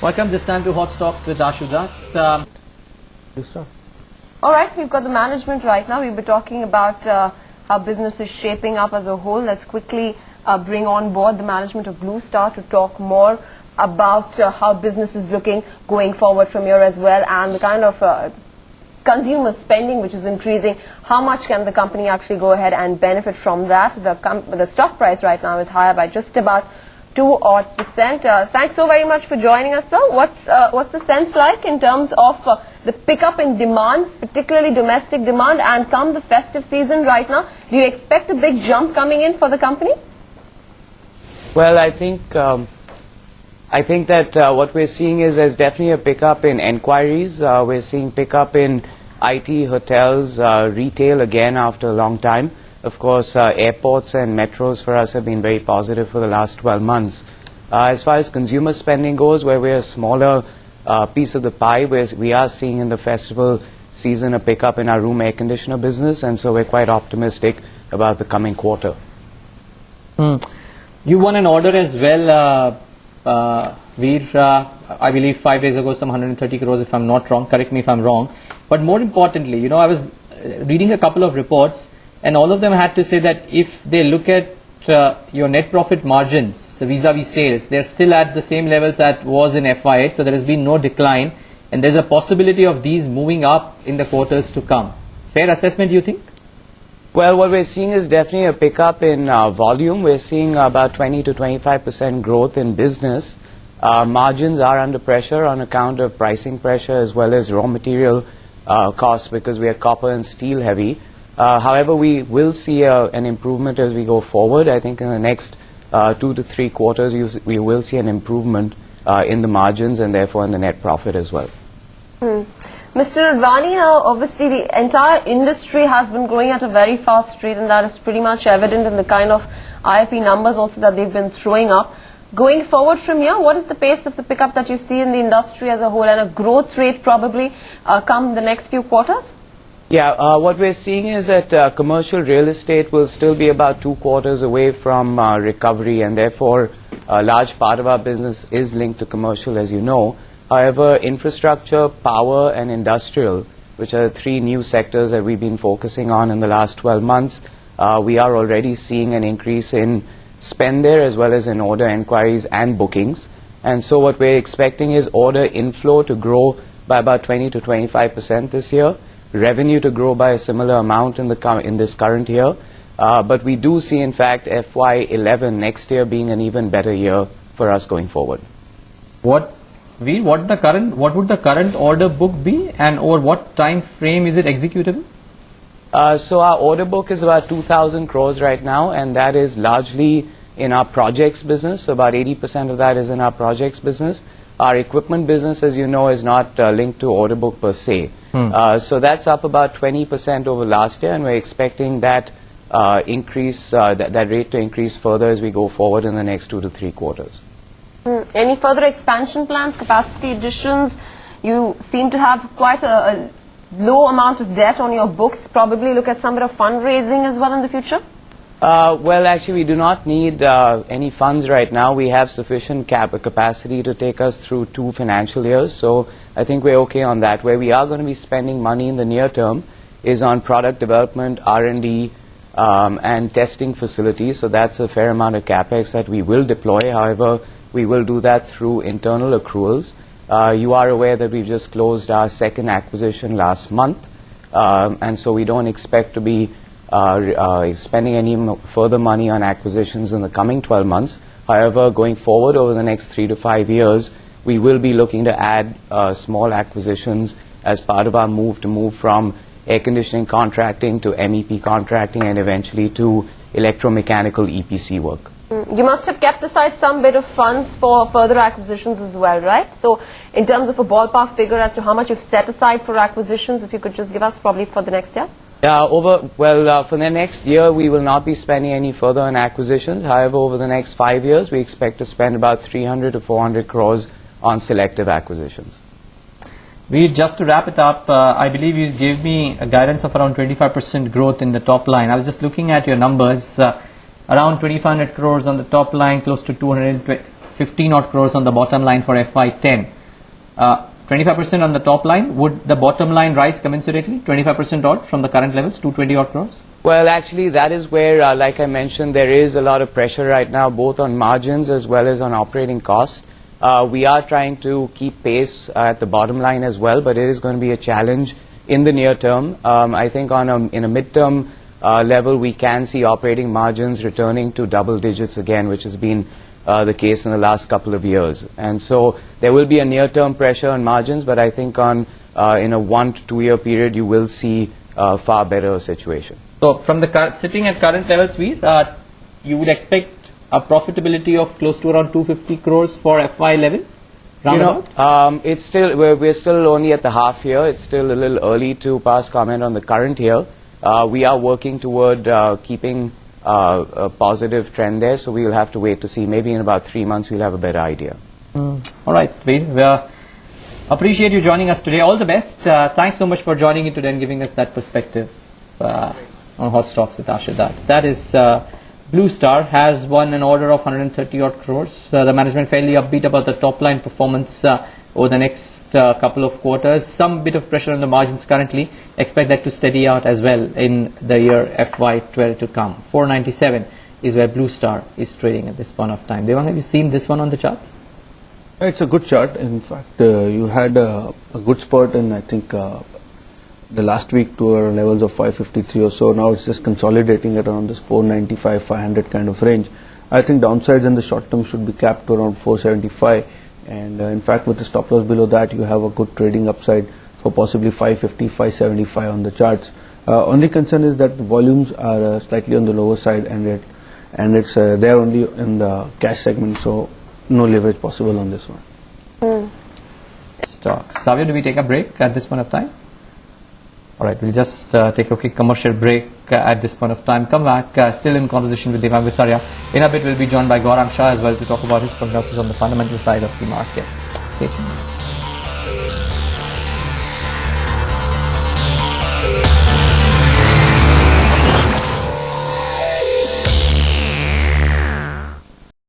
Welcome this time to Hot Stocks with Ashu Dutt. All right, we've got the management right now. We'll be talking about how business is shaping up as a whole. Let's quickly bring on board the management of Blue Star to talk more about how business is looking going forward from here as well, and the kind of consumer spending which is increasing. How much can the company actually go ahead and benefit from that? The stock price right now is higher by just about 2% odd. Thanks so very much for joining us, sir. What's the sense like in terms of the pickup in demand, particularly domestic demand, and come the festive season right now? Do you expect a big jump coming in for the company? Well, I think that what we're seeing is there's definitely a pickup in enquiries. We're seeing pickup in IT, hotels, retail again after a long time. Of course, airports and metros for us have been very positive for the last 12 months. As far as consumer spending goes, where we're a smaller piece of the pie, we are seeing in the festival season a pickup in our room air conditioner business, and so we're quite optimistic about the coming quarter. You won an order as well, Veer, I believe 5 days ago, some 130 crores if I'm not wrong, correct me if I'm wrong. But more importantly, you know, I was reading a couple of reports and all of them had to say that if they look at your net profit margins vis-a-vis sales, they're still at the same levels that was in FY8, so there has been no decline and there's a possibility of these moving up in the quarters to come. Fair assessment, do you think? Well, what we're seeing is definitely a pickup in volume. We're seeing about 20 to 25% growth in business. Margins are under pressure on account of pricing pressure as well as raw material costs because we are copper and steel heavy. However, we will see an improvement as we go forward. I think in the next 2 to 3 quarters we will see an improvement in the margins and therefore in the net profit as well. Mr. Advani, now obviously the entire industry has been growing at a very fast rate, and that is pretty much evident in the kind of IIP numbers also that they've been throwing up. Going forward from here, what is the pace of the pickup that you see in the industry as a whole, and a growth rate probably come the next few quarters? Yeah, what we're seeing is that commercial real estate will still be about 2 quarters away from recovery, and therefore a large part of our business is linked to commercial, as you know. However, infrastructure, power and industrial, which are the 3 new sectors that we've been focusing on in the last 12 months, we are already seeing an increase in spend there as well as in order inquiries and bookings. And so what we're expecting is order inflow to grow by about 20 to 25% this year, revenue to grow by a similar amount in this current year. But we do see, in fact, FY11 next year being an even better year for us going forward. What would the current order book be, and over what time frame is it executable? So our order book is about 2,000 crores right now, and that is largely in our projects business. So about 80% of that is in our projects business. Our equipment business, as you know, is not linked to order book per se. So that's up about 20% over last year, and we're expecting that that rate to increase further as we go forward in the next 2 to 3 quarters. Any further expansion plans, capacity additions? You seem to have quite a low amount of debt on your books. Probably look at some bit of fundraising as well in the future? Well, actually, we do not need any funds right now. We have sufficient capacity to take us through 2 financial years. So I think we're okay on that. Where we are going to be spending money in the near term is on product development, R&D, and testing facilities. So that's a fair amount of capex that we will deploy. However, we will do that through internal accruals. You are aware that we've just closed our 2nd acquisition last month, and so we don't expect to be spending any further money on acquisitions in the coming 12 months. However, going forward over the next 3 to 5 years, we will be looking to add small acquisitions as part of our move from air conditioning contracting to MEP contracting and eventually to electromechanical EPC work. You must have kept aside some bit of funds for further acquisitions as well, right? So in terms of a ballpark figure as to how much you've set aside for acquisitions, if you could just give us probably for the next year? For the next year, we will not be spending any further on acquisitions. However, over the next 5 years, we expect to spend about 300 to 400 crores on selective acquisitions. Just to wrap it up, I believe you gave me a guidance of around 25% growth in the top line. I was just looking at your numbers. Around 2,500 crores on the top line, close to 15 odd crores on the bottom line for FY10. 25% on the top line. Would the bottom line rise commensurately? 25% odd from the current levels, 220 odd crores? Well, actually, that is where, like I mentioned, there is a lot of pressure right now, both on margins as well as on operating costs. We are trying to keep pace at the bottom line as well, but it is going to be a challenge in the near term. I think in a midterm level, we can see operating margins returning to double digits again, which has been the case in the last couple of years. And so there will be a near-term pressure on margins, but I think in a 1 to 2 year period, you will see a far better situation. So from the sitting at current levels, you would expect a profitability of close to around 250 crores for FY11? It's still we're still only at the half year. It's still a little early to pass comment on the current year. We are working toward keeping a positive trend there, so we will have to wait to see. Maybe in about 3 months we'll have a better idea. All right, Veer. We appreciate you joining us today. All the best. Thanks so much for joining in today and giving us that perspective on hot stocks with Ashidat. That is Blue Star has won an order of 130 odd crores. The management fairly upbeat about the top line performance over the next couple of quarters. Some bit of pressure on the margins currently. Expect that to steady out as well in the year FY12 to come. 497 is where Blue Star is trading at this point of time. Devang, have you seen this one on the charts? It's a good chart. In fact, you had a good spurt in, I think, the last week to levels of 553 or so. Now it's just consolidating at around this 495, 500 kind of range. I think downsides in the short term should be capped to around 475. And in fact, with the stop loss below that, you have a good trading upside for possibly 550, 575 on the charts. Only concern is that the volumes are slightly on the lower side, and it's there only in the cash segment, so no leverage possible on this one. Stocks. Savio, do we take a break at this point of time? All right, we'll just take a quick commercial break at this point of time. Come back, still in conversation with Devang Visaria. In a bit, we'll be joined by Gaurang Shah as well to talk about his prognosis on the fundamental side of the market. Stay tuned.